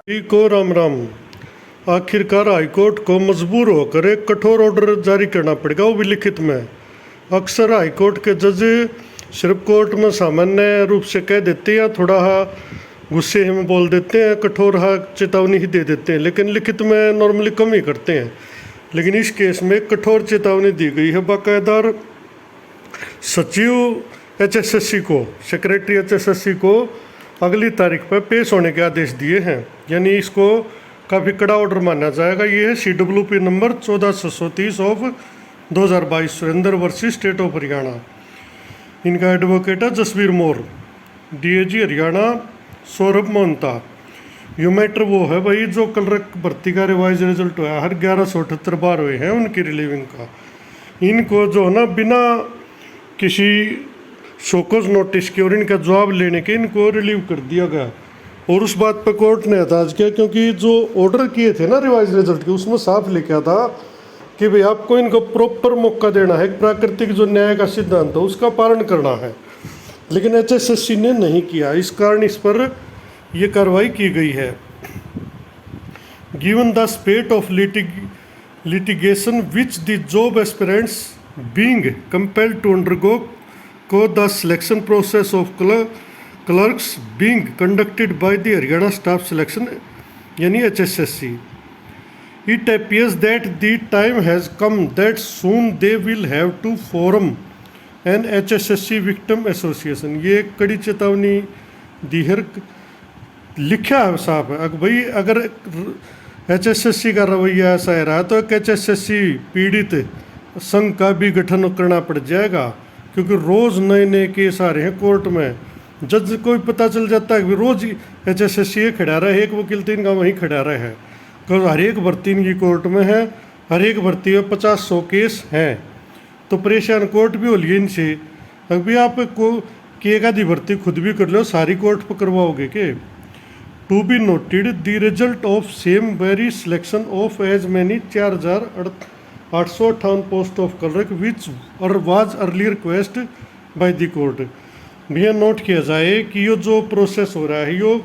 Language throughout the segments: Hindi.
जी को राम राम। आखिरकार हाईकोर्ट को मजबूर होकर एक कठोर ऑर्डर जारी करना पड़ेगा, वो भी लिखित में। अक्सर हाईकोर्ट के जज सिर्फ कोर्ट में सामान्य रूप से कह देते हैं, थोड़ा गुस्से में बोल देते हैं, कठोर चेतावनी ही दे देते हैं, लेकिन लिखित में नॉर्मली कम ही करते हैं। लेकिन इस केस में कठोर चेतावनी दी गई है। बाकायदा सचिव एचएसएससी को, सेक्रेटरी एचएसएससी को अगली तारीख पर पेश होने के आदेश दिए हैं, यानी इसको काफ़ी कड़ा ऑर्डर माना जाएगा। ये है CWP number 1430 of 2022 Surendra versus state of Haryana. इनका एडवोकेट है जसवीर मोर, DAG हरियाणा सौरभ मोहंता। ये मैटर वो है भाई जो क्लर्क भर्ती का रिवाइज रिजल्ट हुआ, हर 1178 बार हुए हैं उनकी रिलीविंग का। इनको जो है ना बिना किसी शोकॉज नोटिस के और इनका जवाब लेने के इनको रिलीव कर दिया गया। और उस बात पर कोर्ट ने एतराज किया, क्योंकि जो ऑर्डर किए थे ना रिवाइज रिजल्ट के, उसमें साफ लिखा था कि भाई आपको इनको प्रॉपर मौका देना है, प्राकृतिक जो न्याय का सिद्धांत है उसका पालन करना है। लेकिन HSSC ने नहीं किया, इस कारण इस पर यह कार्रवाई की गई है। Given the स्पेट of litigation which the job aspirants being compelled to undergo the selection process of clerks being conducted by the Haryana Staff Selection यानी HSSC. It appears that the time has come that soon they will have to form an HSSC Victim Association. ये एक कड़ी चेतावनी दी है, लिखा है साफ है। भाई अगर HSSC का रवैया ऐसा रहा तो एक HSSC पीड़ित संघ का भी गठन करना पड़ जाएगा, क्योंकि रोज़ नए नए केस आ रहे हैं कोर्ट में। जज को भी पता चल जाता है कि रोज़ HSSC खड़ा रहा है, एक वकील तो इनका वहीं खड़ा रहा है, क्योंकि हर एक भर्ती इनकी कोर्ट में है, हर एक भर्ती में 50-100 केस हैं। तो परेशान कोर्ट भी हो लिए इनसे। अभी आप को कि एक आधी भर्ती खुद भी कर लो, सारी कोर्ट पर करवाओगे के। To be noted the result of same very selection of as many 4858 post of clerk which और was early request by the court. भैया नोट किया जाए कि ये जो प्रोसेस हो रहा है यो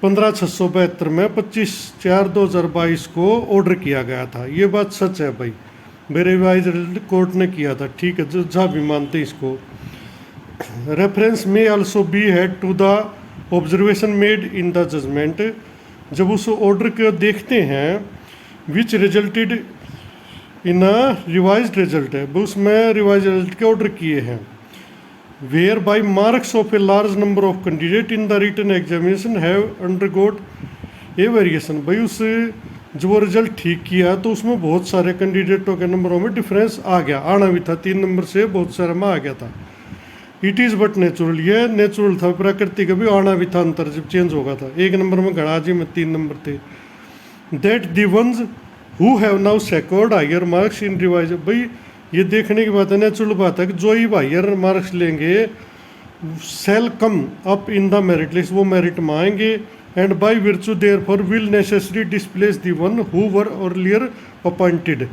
15/672 में 25/4/2022 को ऑर्डर किया गया था। ये बात सच है भाई, रिवाइज कोर्ट ने किया था, ठीक है, जहाँ भी मानते इसको। रेफरेंस में also be had to the observation made in the judgment. जब उस ऑर्डर को देखते हैं which resulted in a revised result है, उसमें रिवाइज रिजल्ट के ऑर्डर किए हैं। Whereby marks of a large number of candidate in the written examination have undergone a variation. भाई उस जो वो रिजल्ट ठीक किया तो उसमें बहुत सारे कैंडिडेटों के नंबरों में डिफरेंस आ गया, आना भी था, 3 नंबर से बहुत सारे में आ गया था। इट इज़ बट नेचुरल, ये नेचुरल था, प्रकृति का भी आना भी था, अंतर जब चेंज होगा था। 1 नंबर में गणा जी में 3 नंबर थे। That the ones who have now secured higher marks in revise. भाई ये देखने की बात है, नेचुरल बात है कि जो ही हायर मार्क्स लेंगे shall come up in the merit list, वो मेरिट में आएंगे। And by virtue therefore will necessary displace the one who were earlier appointed.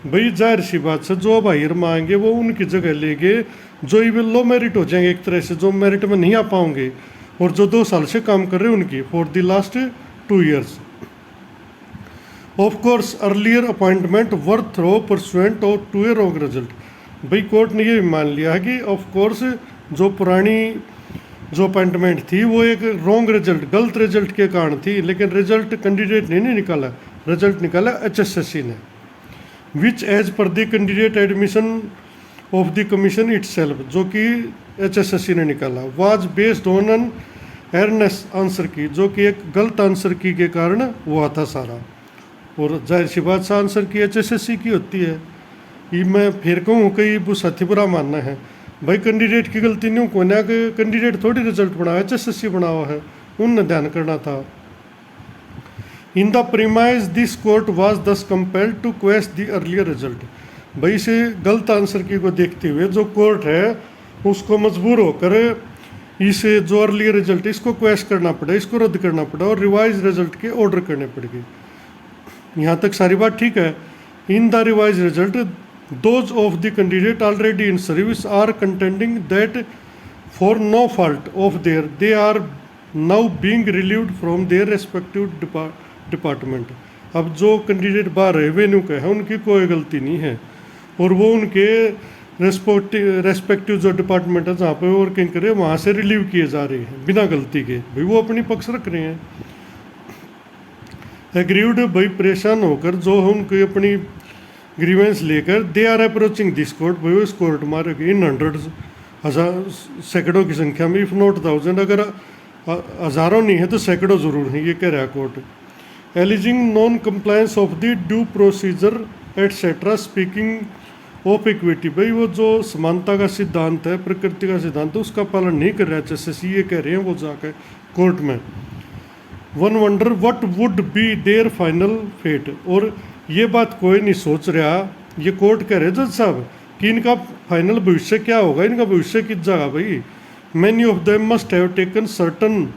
भाई जाहिर सी बात से जो अब हायर में आएंगे वो उनकी जगह लेंगे जो ही लो मेरिट हो जाएंगे, एक तरह से जो मेरिट में नहीं आ पाओगे, और जो 2 साल से काम कर रहे हैं उनकी for the last 2 years। Of course earlier appointment were through pursuant और टू ए रॉन्ग रिजल्ट। भाई कोर्ट ने ये मान लिया है कि ऑफ कोर्स जो पुरानी जो अपॉइंटमेंट थी वो एक रॉन्ग रिजल्ट, गलत रिजल्ट के कारण थी, लेकिन रिजल्ट कैंडिडेट ने नहीं निकाला, रिजल्ट निकाला HSSC ने। Which as per the candidate admission of the commission itself, जो कि HSSC ने निकाला, was based on an erroneous answer key, जो कि एक गलत आंसर की के कारण हुआ था सारा। और जाहिर सी बात से आंसर की HSSC की होती है। ये मैं फिर कहूँ कई वो साथी बुरा मानना है, भाई कैंडिडेट की गलती नहीं को ना, कि कैंडिडेट थोड़ी रिजल्ट बनाया, HSSC बना हुआ है, उनने ध्यान करना था। In the premise this court was thus compelled to question the earlier result. भाई इसे गलत आंसर की को देखते हुए जो कोर्ट है उसको मजबूर होकर इसे जो अर्लियर रिजल्ट इसको क्वेश्चन करना पड़ा, इसको रद्द करना पड़ा और रिवाइज रिजल्ट के ऑर्डर करने पड़ गए। यहाँ तक सारी बात ठीक है। In the revise result those of the candidate already in service are contending that for no fault of their they are now being relieved from their respective department. अब जो कैंडिडेट बाहर रेवेन्यू के हैं उनकी कोई गलती नहीं है, और वो उनके रेस्पेक्टिव जो डिपार्टमेंट है जहाँ पे वो वर्किंग करे वहाँ से रिलीव किए जा रहे हैं बिना गलती के। भाई वो अपनी पक्ष रख रहे हैं। एग्रीव्ड भाई परेशान होकर जो है उनकी अपनी ग्रीवेंस लेकर they are approaching this court. भाई इस कोर्ट मारे इन हंड्रेड्स, हजार सैकड़ों की संख्या में, इफ नॉट थाउजेंड, अगर हज़ारों नहीं है तो सैकड़ों ज़रूर हैं, ये कह रहा है court. Aliasing non compliance of the due procedure etcetera speaking of equity. भाई वो जो समानता का सिद्धांत है, प्रकृति का सिद्धांत है, उसका पालन नहीं कर रहा है एचएसएससी, ये कह रहे हैं वो जाकर कोर्ट में। One wonder what would be their final fate. और ये बात कोई नहीं सोच रहा, ये कोर्ट कह रहे जज साहब कि इनका फाइनल भविष्य क्या होगा, इनका भविष्य किस जगह। भाई many of them must have taken certain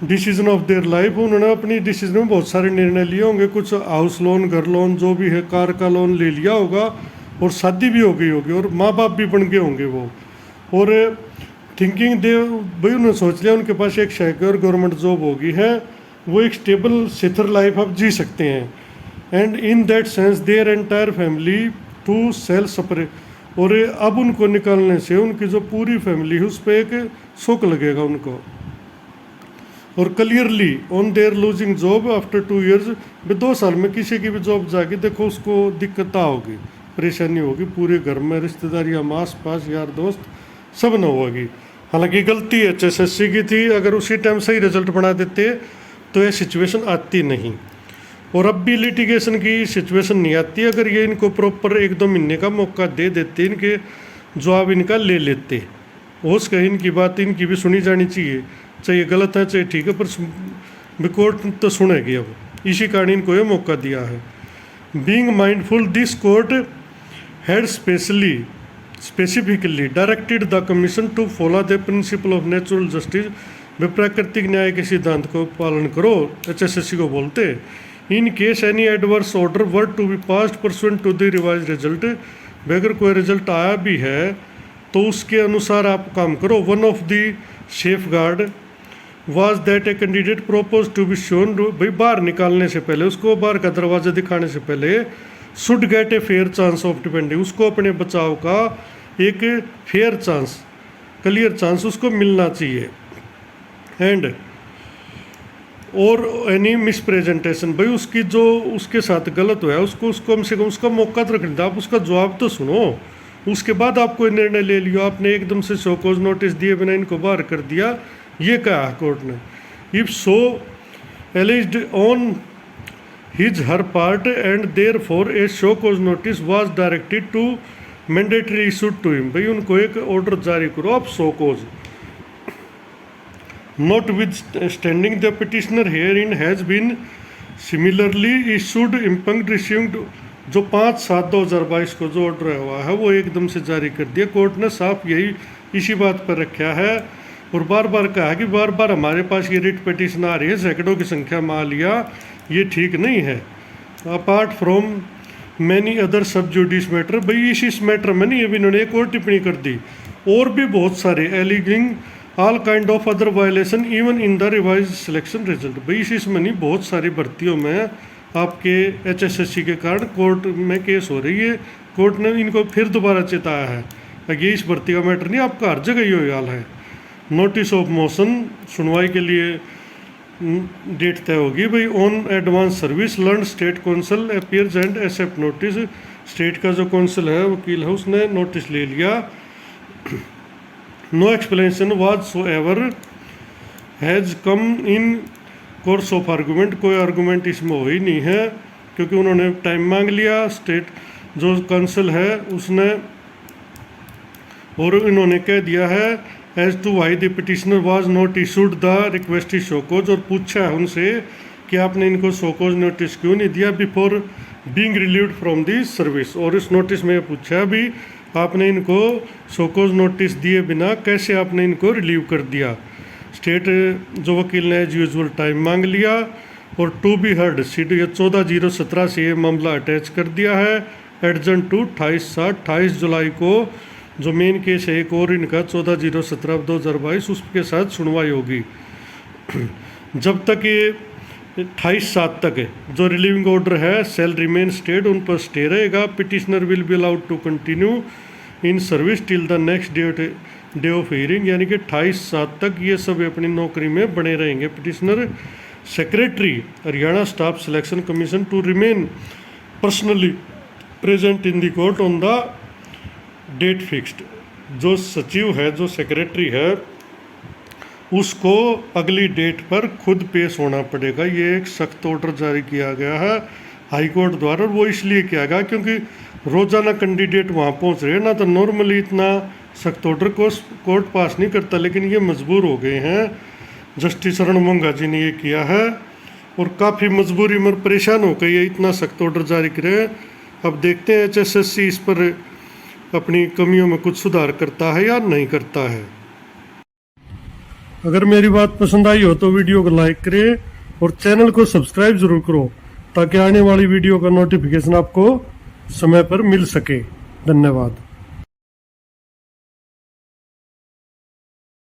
decision of their life. उन्होंने अपनी डिसीजन में बहुत सारे निर्णय लिए होंगे, कुछ हाउस लोन, घर लोन, जो भी है, कार का लोन ले लिया होगा, और शादी भी हो गई होगी, और माँ बाप भी बन गए होंगे वो। और थिंकिंग दे, भाई उन्होंने सोच लिया उनके पास एक सिक्योर गवर्नमेंट जॉब होगी है, वो एक स्टेबल सेथर लाइफ अब जी सकते हैं। And in that sense their entire family to self separate. और अब उनको निकालने से उनकी जो पूरी फैमिली है उस पर एक शोक लगेगा उनको। और clearly on their losing job after 2 years, 2 साल में किसी की भी जॉब जाके देखो उसको दिक्कत होगी, परेशानी होगी, पूरे घर में रिश्तेदारियाँ, आस पास यार दोस्त सब न होगी। हालांकि गलती एचएसएससी की थी, अगर उसी टाइम सही रिजल्ट बना देते तो ये सिचुएशन आती नहीं। और अब भी लिटिगेशन की सिचुएशन नहीं आती अगर ये इनको प्रॉपर 1-2 महीने का मौका दे देते, इनके जवाब इनका ले लेते। हो सके इनकी बात इनकी भी सुनी जानी चाहिए, चाहे गलत है चाहे ठीक है, पर कोर्ट तो सुनेगी। अब इसी कारण इनको ये मौका दिया है। Being mindful this court had specifically directed the commission to follow the principle of natural justice. वे प्राकृतिक न्याय के सिद्धांत को पालन करो, एचएसएससी को बोलते। In case any adverse order were to be passed pursuant to the revise result. अगर कोई रिजल्ट आया भी है तो उसके अनुसार आप काम करो। One of the safeguard was that a candidate propose to be shown. भाई बाहर निकालने से पहले, उसको बाहर का दरवाजा दिखाने से पहले, should get a fair chance of depending, उसको अपने बचाव का एक फेयर चांस, क्लियर चांस उसको मिलना चाहिए। एंड और एनी मिस प्रेजेंटेशन, भाई उसकी जो उसके साथ गलत हुआ है उसको कम से कम उसका मौका तो रखना, आप उसका जवाब तो सुनो, उसके बाद आप कोई निर्णय ले लियो। आपने एकदम से शो कॉज नोटिस दिए बिना इनको बाहर कर दिया, ये कहा कोर्ट ने। If so alleged on his her part and therefore a show cause notice was directed to mandatory issued to him. भाई उनको एक ऑर्डर जारी करो आप show cause. Notwithstanding the petitioner herein has been similarly issued impugned received। जो 5/7/2022 को जो ऑर्डर हुआ है वो एकदम से जारी कर दिया कोर्ट ने, साफ यही इसी बात पर रखा है। और बार बार कहा कि बार बार हमारे पास ये रिट पिटीशन आ रही है, सैकड़ों की संख्या में आ लिया, ये ठीक नहीं है। अपार्ट फ्रॉम मैनी अदर सब जुडिस मैटर, भाई इस मैटर में नहीं, अभी इन्होंने एक और टिप्पणी कर दी, और भी बहुत सारे aliasing all kind of other violation even in the revise selection result. भाई इसमें नहीं, बहुत सारी भर्तियों में आपके एचएसएससी के कारण कोर्ट में केस हो रही है। कोर्ट ने इनको फिर दोबारा चेताया है, ये इस भर्ती का मैटर नहीं, आपका हर जगह ये हाल है। नोटिस ऑफ मोशन, सुनवाई के लिए डेट तय होगी। भाई on advance service learn state counsel appears and accept notice. State का जो काउंसिल है, वकील है, उसने नोटिस ले लिया। No explanation was so ever has come in course of argument, कोई आर्गूमेंट इसमें हो ही नहीं है क्योंकि उन्होंने टाइम मांग लिया स्टेट जो काउंसिल है उसने, और इन्होंने कह दिया है as to why the petitioner was not issued the requested show cause. और पूछा है उनसे कि आपने इनको शोकोज नोटिस क्यों नहीं दिया before being relieved from the service. और इस नोटिस में पूछा भी आपने इनको शोकोज नोटिस दिए बिना कैसे आपने इनको रिलीव कर दिया। स्टेट जो वकील ने एज यूजुअल टाइम मांग लिया और टू बी हर्ड सीट 14/017 से ये मामला अटैच कर दिया है। एडजन टू 28/7 28 जुलाई को जो मेन केस है एक और इनका 14/017/2022 उसके साथ सुनवाई होगी। जब तक ये 28/7 तक है जो रिलीविंग ऑर्डर है सेल रिमेन स्टेड उन पर स्टे रहेगा। Petitioner will be allowed to continue in service till the next day of hearing, यानी कि 28/7 तक ये सब अपनी नौकरी में बने रहेंगे। Petitioner secretary Haryana staff selection commission to remain personally present in the court on the date fixed. जो सचिव है जो सेक्रेटरी है उसको अगली डेट पर खुद पेश होना पड़ेगा। ये एक सख्त ऑर्डर जारी किया गया है हाई कोर्ट द्वारा। वो इसलिए किया गया क्योंकि रोजाना कैंडिडेट वहाँ पहुँच रहे हैं ना, तो नॉर्मली इतना सख्त ऑर्डर को कोर्ट पास नहीं करता, लेकिन ये मजबूर हो गए हैं। जस्टिस अरुण मोंगा जी ने ये किया है और काफ़ी मजबूरी में परेशान हो गई है, इतना सख्त ऑर्डर जारी करे। अब देखते हैं HSSC इस पर अपनी कमियों में कुछ सुधार करता है या नहीं करता है। अगर मेरी बात पसंद आई हो तो वीडियो को लाइक करें और चैनल को सब्सक्राइब जरूर करो ताकि आने वाली वीडियो का नोटिफिकेशन आपको समय पर मिल सके। धन्यवाद।